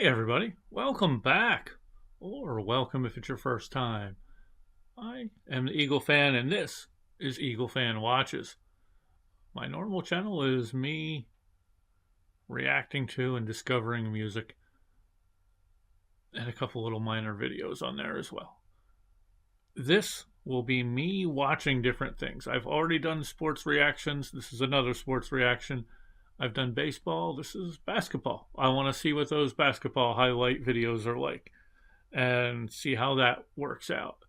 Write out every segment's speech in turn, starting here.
Hey everybody, welcome back, or welcome if it's your first time. I am the EagleFan and this is EagleFan Watches. My normal channel is me reacting to and discovering music and a couple little minor videos on there as well. This will be me watching different things. I've already done sports reactions. This is another sports reaction. I've done baseball. This is basketball. I want to see what those basketball highlight videos are like and see how that works out.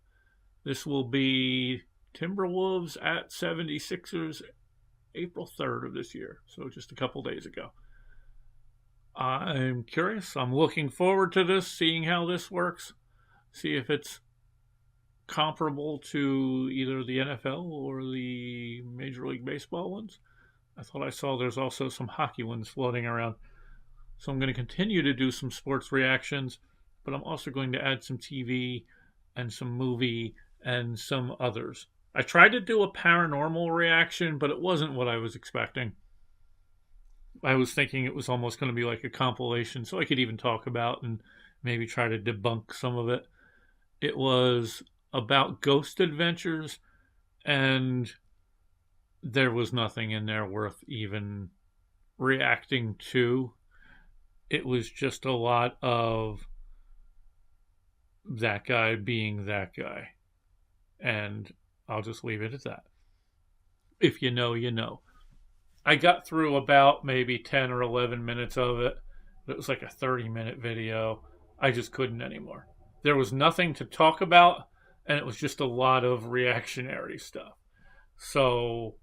This will be Timberwolves at 76ers April 3rd of this year, so just a couple days ago. I'm curious. I'm looking forward to this, seeing how this works, see if it's comparable to either the NFL or the Major League Baseball ones. I thought I saw there's also some hockey ones floating around. So I'm going to continue to do some sports reactions, but I'm also going to add some TV and some movie and some others. I tried to do a paranormal reaction, but it wasn't what I was expecting. I was thinking it was almost going to be like a compilation, so I could even talk about and maybe try to debunk some of it. It was about ghost adventures, and there was nothing in there worth even reacting to. It was just a lot of that guy being that guy. And I'll just leave it at that. If you know, you know. I got through about maybe 10 or 11 minutes of it. It was like a 30-minute video. I just couldn't anymore. There was nothing to talk about, and it was just a lot of reactionary stuff. So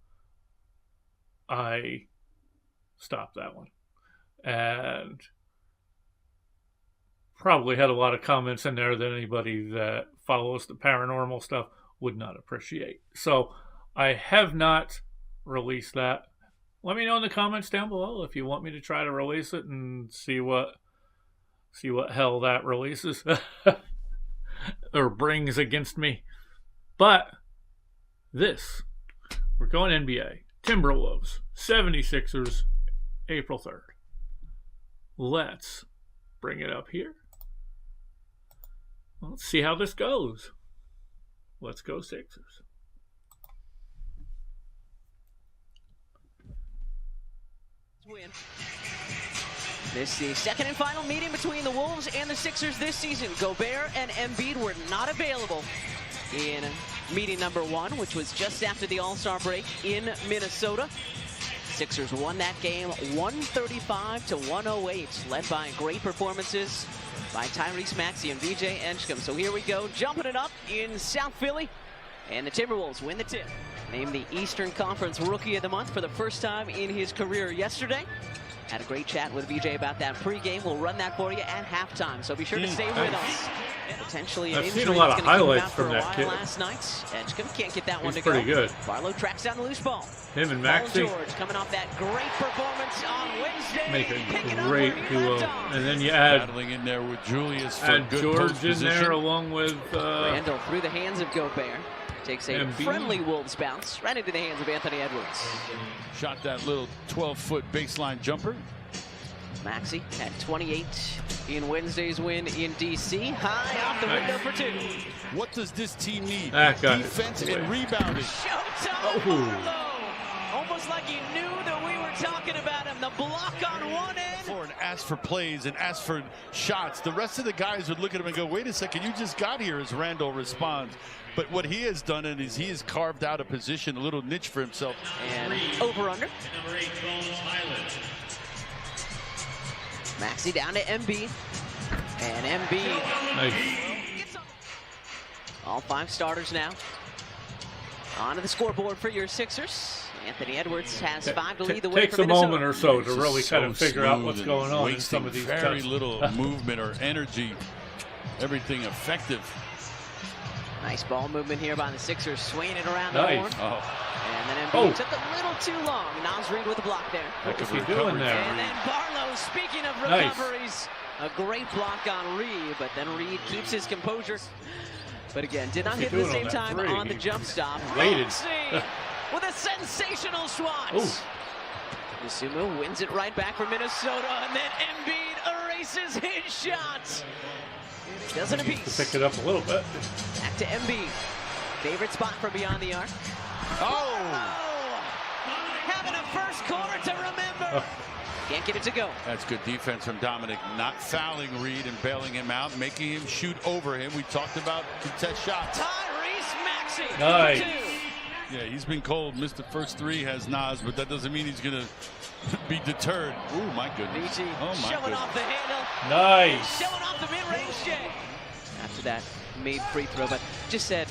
I stopped that one. And probably had a lot of comments in there that anybody that follows the paranormal stuff would not appreciate. So I have not released that. Let me know in the comments down below if you want me to try to release it and see what hell that releases or brings against me. But we're going NBA. Timberwolves, 76ers, April 3rd. Let's bring it up here. Let's see how this goes. Let's go Sixers. Win. This is the second and final meeting between the Wolves and the Sixers this season. Gobert and Embiid were not available in meeting number one, which was just after the All-Star break in Minnesota. Sixers won that game 135-108, led by great performances by Tyrese, Maxey, and VJ Edgecombe. So here we go, jumping it up in South Philly, and the Timberwolves win the tip. Named the Eastern Conference Rookie of the Month for the first time in his career yesterday. Had a great chat with VJ about that pregame. We'll run that for you at halftime, so be sure to stay with us. Potentially an injury. I've seen a lot of highlights from that kid. Last night. Edgecombe can't get that one to go. He's pretty good. Barlow tracks down the loose ball. Him and Maxey. George coming off that great performance on Wednesday. Make a great duo. And then you add battling in there with Julius for add good George in there along with Randall through the hands of Gobert. Takes a Embiid. friendly Wolves bounce right into the hands of Anthony Edwards. Shot that little 12-foot baseline jumper. Maxey had 28 in Wednesday's win in D.C. High off the window for two. What does this team need? That guy defense and rebounding. Showtime Barlow! Almost like he knew that we were talking about him. The block on one end. And ask for plays and ask for shots. The rest of the guys would look at him and go, wait a second, you just got here, as Randall responds. But what he has done is he has carved out a position, a little niche for himself. And over-under. Maxey down to Embiid. And Embiid. nice. All five starters now. Onto the scoreboard for your Sixers. Anthony Edwards has five to lead the way. Takes a moment or so to really kind of figure out what's going on in some of these very cuts. little movement or energy. Everything effective. Nice ball movement here by the Sixers, swinging it around the horn. Oh. And then Embiid took a little too long. Nas Reed with the block there. What was he doing there? And then Barlow, speaking of recoveries, a great block on Reed, but then Reed keeps his composure. But again, did not hit at the same time on the jump stop. Waited. With a sensational swat. Ooh. Misumu wins it right back for Minnesota, and then Embiid aces his shot. Doesn't apiece. Pick it up a little bit. Back to Embiid. Favorite spot for beyond the arc. Oh! Having a first quarter to remember. Can't get it to go. That's good defense from Dominic, not fouling Reed and bailing him out, making him shoot over him. We talked about contest shots. Tyrese Maxey. Nice. Yeah, he's been cold. Missed the first 3, has Nas, but that doesn't mean he's going to be deterred. Oh, my goodness. BG Oh, my showing goodness. off the handle. Nice. Showing off the mid-range Jay. After that made free throw, but just said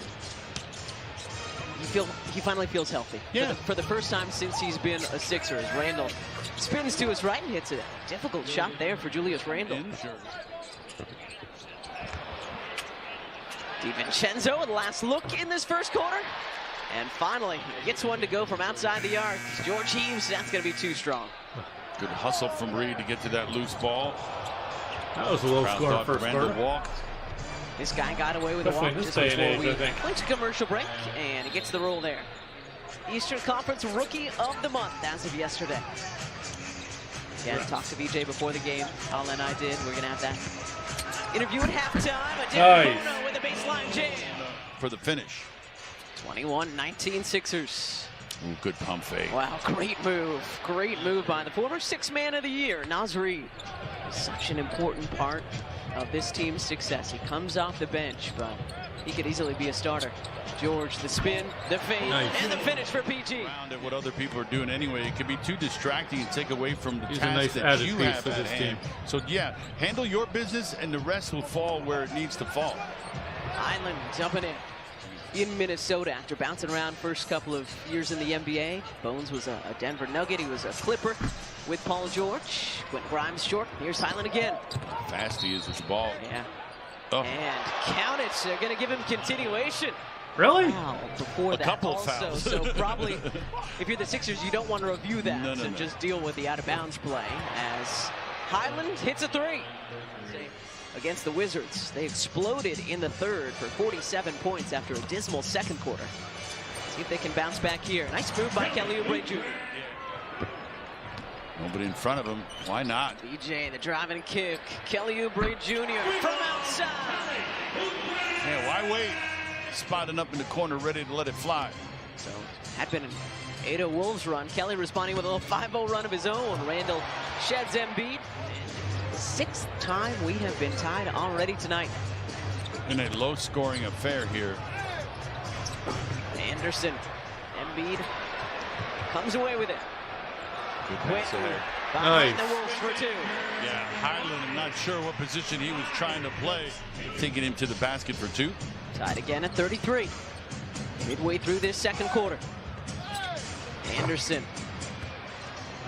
he finally feels healthy. Yeah. For the first time since he's been a Sixer, as Randall spins to his right and hits a difficult shot there for Julius Randle. DiVincenzo, the last look in this first quarter. And finally, gets one to go from outside the arc. George Heaves, that's going to be too strong. Good hustle from Reed to get to that loose ball. That was a low scoring first quarter. Walk. This guy got away with a walk just day and before age, we I think. went to commercial break, and he gets the roll there. Eastern Conference Rookie of the Month as of yesterday. Again, talked to VJ before the game. Al and I did. We're going to have that interview at halftime. Nice. Bono with a baseline jam. For the finish. 21-19 Sixers. Ooh, good pump fake. Wow, great move. Great move by the former Sixth Man of the Year, Naz Reid. Such an important part of this team's success. He comes off the bench, but he could easily be a starter. George, the spin, the fade, and the finish for PG. Around at what other people are doing anyway. It can be too distracting and take away from the He's a task nice that added you piece have to at this hand. team. So yeah, handle your business and the rest will fall where it needs to fall. Island jumping in Minnesota after bouncing around first couple of years in the NBA. Bones was a Denver Nugget. He was a Clipper with Paul George. Quentin Grimes short. Here's Highland again. Fast he is with the ball. Yeah. Oh. And count it. They're going to give him continuation. Really? Wow. Before A that couple also. fouls. So probably, if you're the Sixers, you don't want to review that No, and just deal with the out-of-bounds play as Highland hits a 3. Against the Wizards. They exploded in the third for 47 points after a dismal second quarter. See if they can bounce back here. Nice move by Kelly Oubre Jr. Nobody in front of him. Why not? BJ, the driving kick. Kelly Oubre Jr. from outside. Yeah, why wait? Spotting up in the corner, ready to let it fly. So, had been an 8-0 Wolves run. Kelly responding with a little 5-0 run of his own. Randall sheds Embiid. 6th time we have been tied already tonight. In a low-scoring affair here. Anderson, Embiid comes away with it. Good pass there. Behind Nice. the Wolves for 2. Yeah, Highland, I'm not sure what position he was trying to play. Taking him to the basket for 2. Tied again at 33. Midway through this second quarter. Anderson.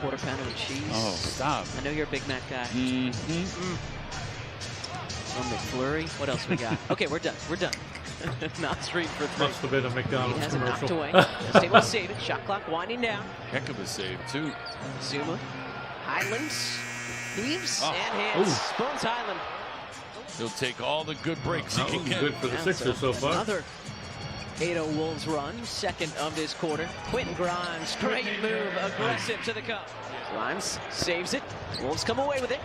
Quarter pounder with cheese. Oh, stop. I know you're a Big Mac guy. Some McFlurry. What else we got? Okay, we're done. We're done. Not street for 3. Must have been a He McDonald's has it knocked commercial. away. Just able to save it. Shot clock winding down. Heck of a save, too. Zuma. Highlands. Heaves Oh. and hits. Bones Highland. He'll take all the good breaks he That can was get. good for the Sixers so far. Another 8-0 Wolves run, second of this quarter. Quentin Grimes, great move, aggressive to the cup. Grimes saves it. Wolves come away with it.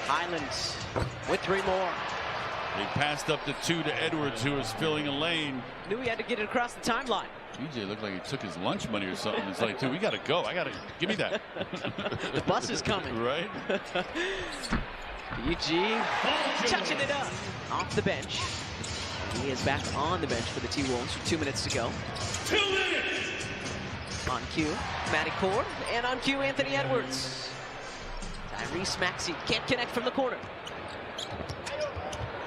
Highlands with 3 more. He passed up the 2 to Edwards, who was filling a lane. Knew he had to get it across the timeline. DJ looked like he took his lunch money or something. It's like, dude, we got to go. Give me that. The bus is coming. Right? PG touching it up off the bench. He is back on the bench for the T-Wolves with 2 minutes to go. 2 minutes. On cue, Matty Cord, and on cue, Anthony Edwards. Tyrese Maxey can't connect from the corner.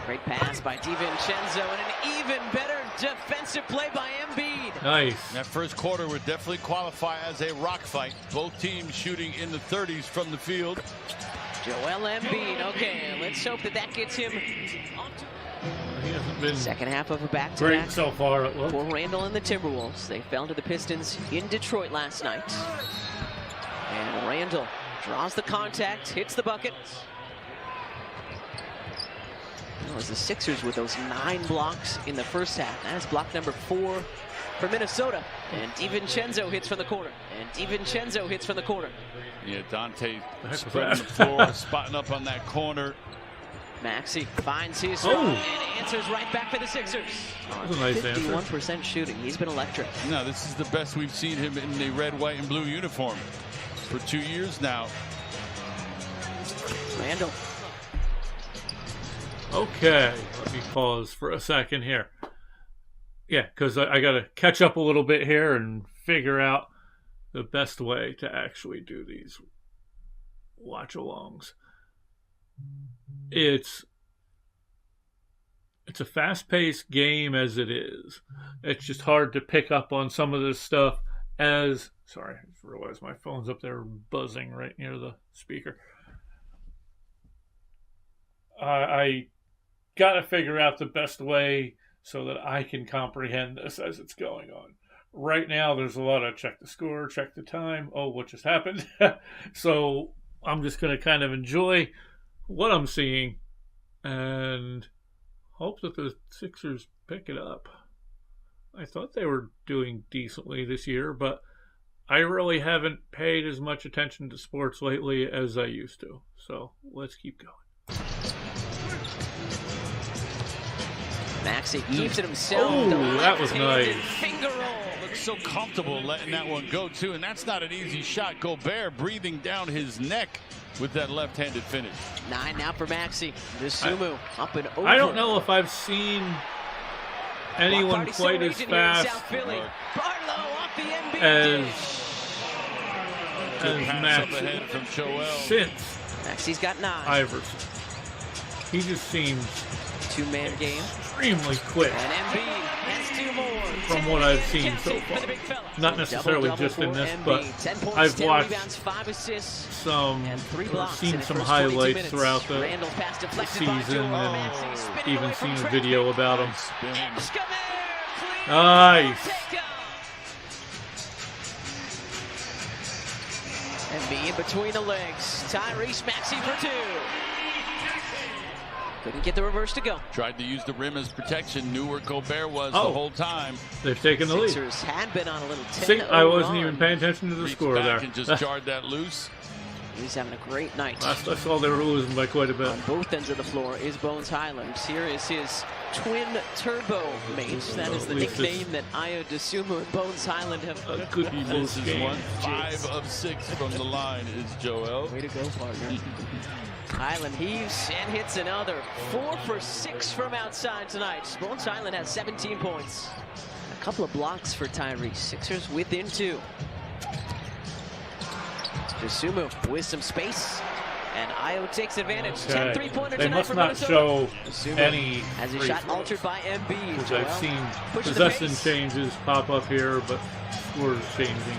Great pass by DiVincenzo, and an even better defensive play by Embiid. Nice. That first quarter would definitely qualify as a rock fight. Both teams shooting in the 30s from the field. Joel Embiid, okay, let's hope that gets him onto He hasn't been second half of a back-to-back great so far. It looks. for Randall and the Timberwolves. They fell to the Pistons in Detroit last night. And Randall draws the contact, hits the bucket. It was the Sixers with those 9 blocks in the first half. That is block number 4 for Minnesota. And DiVincenzo hits from the corner. Yeah, Dante spreading the floor, spotting up on that corner. Maxey finds his shot and answers right back for the Sixers. That was a nice 51% shooting. He's been electric. No, this is the best we've seen him in the red, white, and blue uniform for 2 years now. Randall. Okay, let me pause for a second here. Yeah, because I got to catch up a little bit here and figure out the best way to actually do these watch-alongs. It's a fast-paced game as it is. It's just hard to pick up on some of this stuff as... Sorry, I just realized my phone's up there buzzing right near the speaker. I got to figure out the best way so that I can comprehend this as it's going on. Right now, there's a lot of check the score, check the time. Oh, what just happened? So I'm just going to kind of enjoy what I'm seeing and hope that the Sixers pick it up. I thought they were doing decently this year, but I really haven't paid as much attention to sports lately as I used to. So let's keep going. Maxey keeps it himself. Oh, that was nice. Finger roll. Looks so comfortable letting that one go, too. And that's not an easy shot. Gobert breathing down his neck with that left-handed finish. 9 now for Maxey. Dosunmu up and over. I don't know if I've seen anyone quite as fast as Maxey from Joel. Since Maxey's got 9. Iverson. He just seems two-man game. Extremely quick. And Embiid has 2 more. From what I've seen so far. Not necessarily just in this, but I've watched some, or seen some highlights throughout the season and even seen a video about him. Nice. Embiid between the legs. Tyrese Maxey for 2. Couldn't get the reverse to go. Tried to use the rim as protection. Knew where Gobert was the whole time. They've taken the lead. Sixers had been on a little 10-0 I wasn't even paying attention to the score there. And just jarred that loose. He's having a great night. Last I saw, they were losing by quite a bit. On both ends of the floor is Bones Highland. Here is his twin turbo mate. That is the nickname that Ayo Dosunmu and Bones Highland have. A good close game. 5 of 6 from the line is Joel. Way to go, partner. Highland heaves and hits another. 4 for 6 from outside tonight. Bones Highland has 17 points. A couple of blocks for Tyrese. Sixers within 2. Dosunmu with some space, and Ayo takes advantage. 10 3-pointer they tonight must for not Minnesota. show Dosunmu any has his shot altered by Embiid. Because I've seen possession changes pop up here, but scores changing.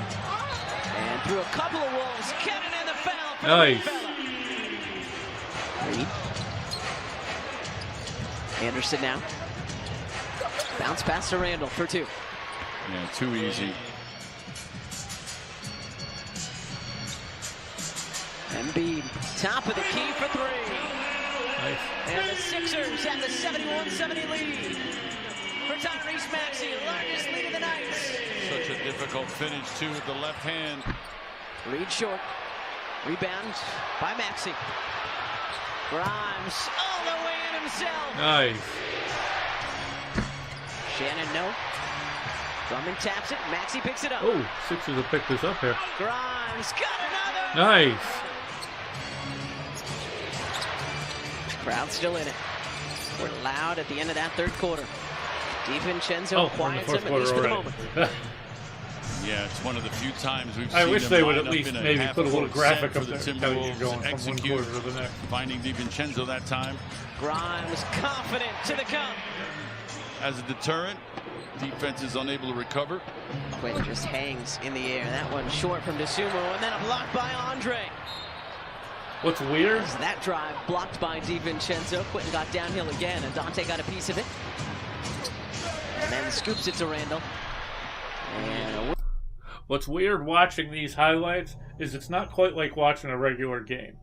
And through a couple of walls, Cannon in the foul. For nice. Reed. Anderson now. Bounce pass to Randall for 2. Yeah, too easy. Embiid, top of the key for 3. Nice. And the Sixers have the 71-70 lead. For Tyrese Maxey, largest lead of the night. Such a difficult finish, too, with the left hand. Reed short. Rebound by Maxey. Grimes all the way in himself. Nice. Shannon, no. Drummond taps it. Maxey picks it up. Oh, Sixers will pick this up here. Grimes got another. Nice. Crowd still in it. We're loud at the end of that 3rd quarter. DiVincenzo quiets him, at least for the moment. Yeah, it's one of the few times we've seen I wish them they would line at least up in maybe put a little graphic up for there the telling you Timberwolves going and from one quarter to the next. Finding DiVincenzo that time. Grimes confident to the cup. As a deterrent, defense is unable to recover. Quinn just hangs in the air. That one short from Dosunmu, and then a block by Andre. What's weird? That drive blocked by DiVincenzo. Quentin got downhill again, and Dante got a piece of it. And then scoops it to Randall. And what's weird watching these highlights is it's not quite like watching a regular game,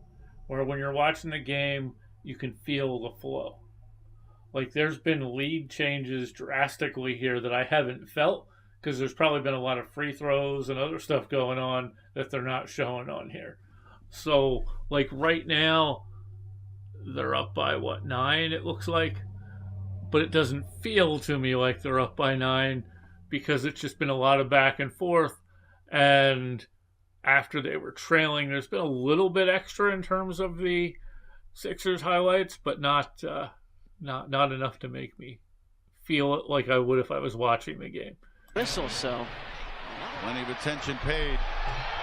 where when you're watching the game, you can feel the flow. Like there's been lead changes drastically here that I haven't felt because there's probably been a lot of free throws and other stuff going on that they're not showing on here. So, like right now, they're up by 9, it looks like. But it doesn't feel to me like they're up by 9 because it's just been a lot of back and forth. And after they were trailing, there's been a little bit extra in terms of the Sixers highlights, but not enough to make me feel it like I would if I was watching the game. Whistle, so plenty of attention paid.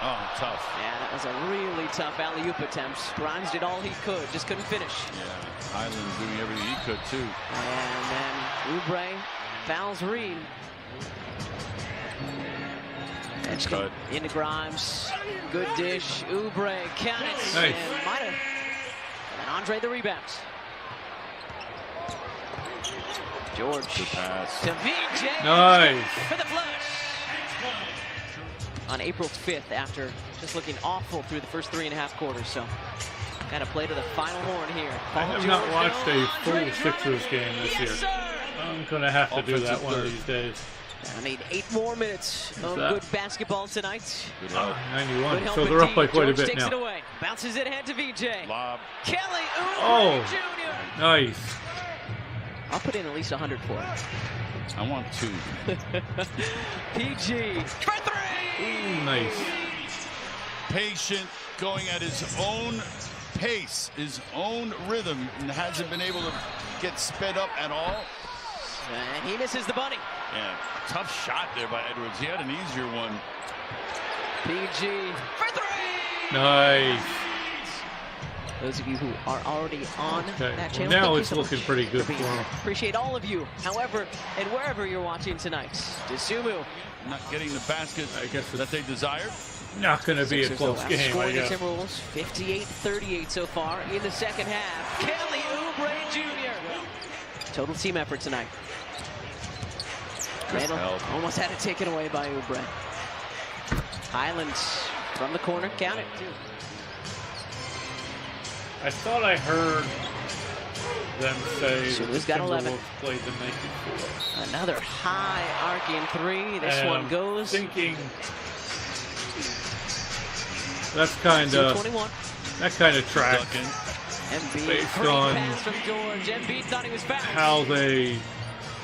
Oh, tough. Yeah, that was a really tough alley-oop attempt. Grimes did all he could, just couldn't finish. Yeah, Highland doing everything he could too. And then Oubre fouls Reed. Good. Into Grimes. Good dish. Oubre, count it. Nice. And might have. And Andre the rebounds. George. Good pass. To VJ. Nice. For the flush. On April 5th, after just looking awful through the first 3.5 quarters. So, got to play to the final horn here. I have not watched a full Sixers game this year. Sir. I'm going to have to do that one of these days. I need 8 more minutes of good basketball tonight. Good help. 91. Good help So they're up by indeed. quite a George bit takes now. it away. Bounces it ahead to VJ. Lob. Kelly Oh. Oubre Jr. Nice. I'll put in at least 100 for him. I want 2. PG for 3. Ooh, nice. Patient, going at his own pace, his own rhythm, and hasn't been able to get sped up at all. And he misses the bunny. Yeah, tough shot there by Edwards. He had an easier one. PG for 3. Nice. Those of you who are already on Okay. that channel, Now thank you it's so looking much pretty good for being for here. him. Appreciate all of you, however and wherever you're watching tonight. Desumu. Not getting the basket I guess that they desired. Not going to be a Sixers, close though, game, I outscoring the guess. Timberwolves 58-38 so far in the second half. Kelly Oubre Jr. Total team effort tonight. Randall help. almost had it taken away by Oubre. Highland from the corner, count it. I thought I heard them say So that who's the got 11? Timberwolves played the night before. Another high arcing 3. This And one I'm goes. thinking that's kind of 21. tracks Duncan. Embiid, based great on pass from George. Embiid thought he was fouled. how they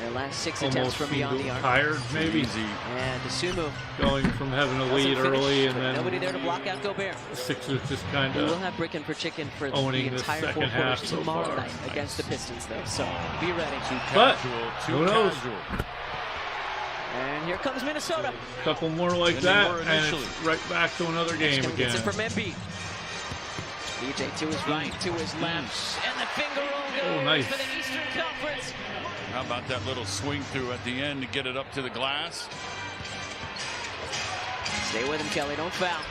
Their last 6 attempts almost from seem beyond the arc. tired, maybe Easy. And Desumu going from having a doesn't lead finish, early, but and nobody there then to block out Gobert. the Sixers just kind We will of have Brick and for Chicken for the owning the entire 4 second half quarters so tomorrow far. night against the Pistons, though. So be ready. Too But, casual. Too who knows? casual. And here comes Minnesota. a couple more like Than they that, were and initially. it's right back to another game Gets again. it from Embiid. DJ to his right, to his left, and the finger roll goes nice. for the Eastern Conference. How about that little swing through at the end to get it up to the glass? Stay with him, Kelly. Don't foul.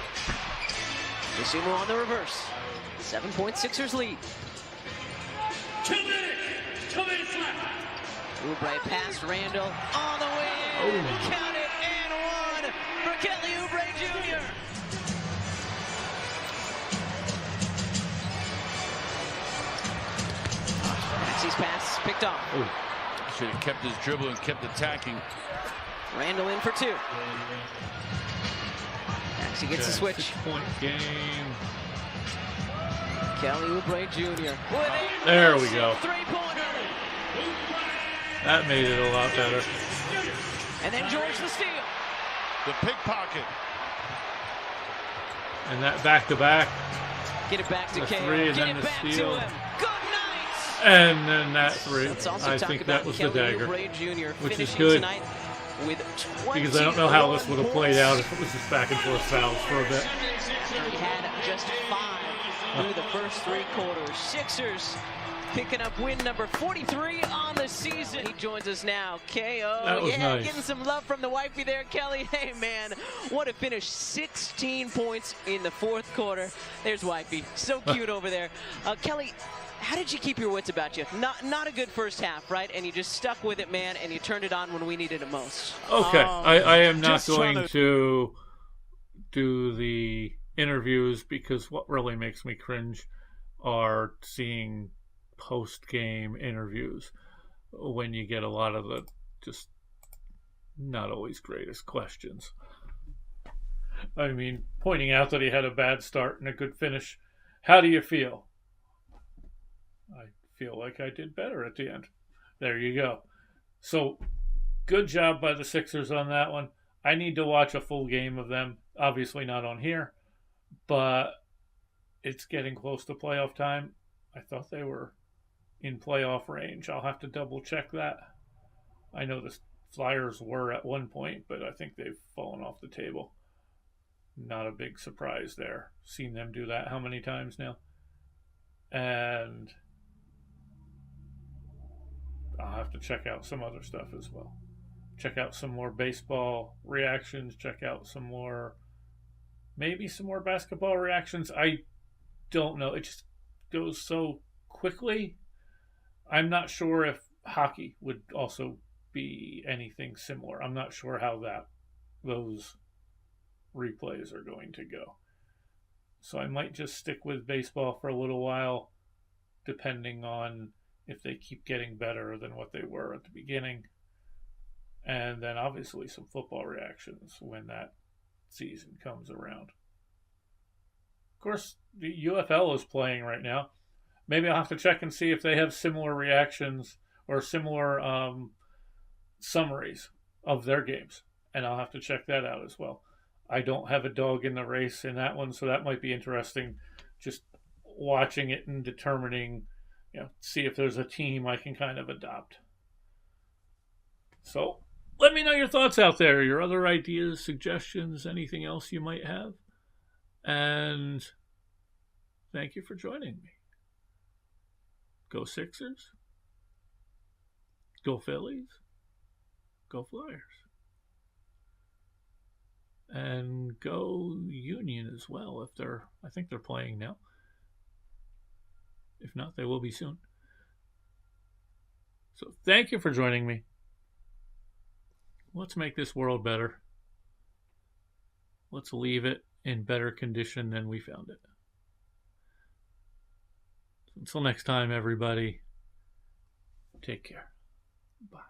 Desumu on the reverse. 7-point Sixers lead. 2 minutes left. Oubre past Randall on the way. Oh. Count it and 1 for Kelly Oubre Jr. Maxey's pass picked off. Oh, Should have kept his dribble and kept attacking. Randall in for 2. Maxey gets okay, the switch. 6-point game. Kelly Oubre Jr. There we go. 3-pointer. That made it a lot better. And then George the steal. The pickpocket. And that back-to-back, Get it back to The KO. three and Get then it the back steal. to him. Good night. and then that 3. Let's also I talk think about that was the Kelly dagger. Oubre Jr. which is finishing good. tonight with 21 Because I don't know how this would have played out if it was just back and forth fouls for a bit. He had just 5 through the first 3 quarters. Sixers picking up win number 43 on the season. He joins us now. KO. That was yeah, nice. getting some love from the wifey there, Kelly. Hey, man, what a finish. 16 points in the 4th quarter. There's wifey. So cute over there. Kelly, how did you keep your wits about you? Not a good first half, right? And you just stuck with it, man, and you turned it on when we needed it most. Okay, I am not just trying going to do the interviews because what really makes me cringe are seeing post-game interviews when you get a lot of the just not always greatest questions. I mean, pointing out that he had a bad start and a good finish. How do you feel? I feel like I did better at the end. There you go. So, good job by the Sixers on that one. I need to watch a full game of them. Obviously not on here, but it's getting close to playoff time. I thought they were in playoff range. I'll have to double check that. I know the Flyers were at one point, but I think they've fallen off the table. Not a big surprise there. Seen them do that how many times now? And I'll have to check out some other stuff as well. Check out some more baseball reactions. Check out some more, maybe some more basketball reactions. I don't know. It just goes so quickly. I'm not sure if hockey would also be anything similar. I'm not sure how those replays are going to go. So I might just stick with baseball for a little while, depending on if they keep getting better than what they were at the beginning. And then obviously some football reactions when that season comes around. Of course, the UFL is playing right now. Maybe I'll have to check and see if they have similar reactions or similar summaries of their games. And I'll have to check that out as well. I don't have a dog in the race in that one, so that might be interesting. Just watching it and determining, see if there's a team I can kind of adopt. So let me know your thoughts out there, your other ideas, suggestions, anything else you might have. And thank you for joining me. Go Sixers. Go Phillies. Go Flyers. And go Union as well. I think they're playing now. If not, they will be soon. So thank you for joining me. Let's make this world better. Let's leave it in better condition than we found it. Until next time, everybody, take care. Bye.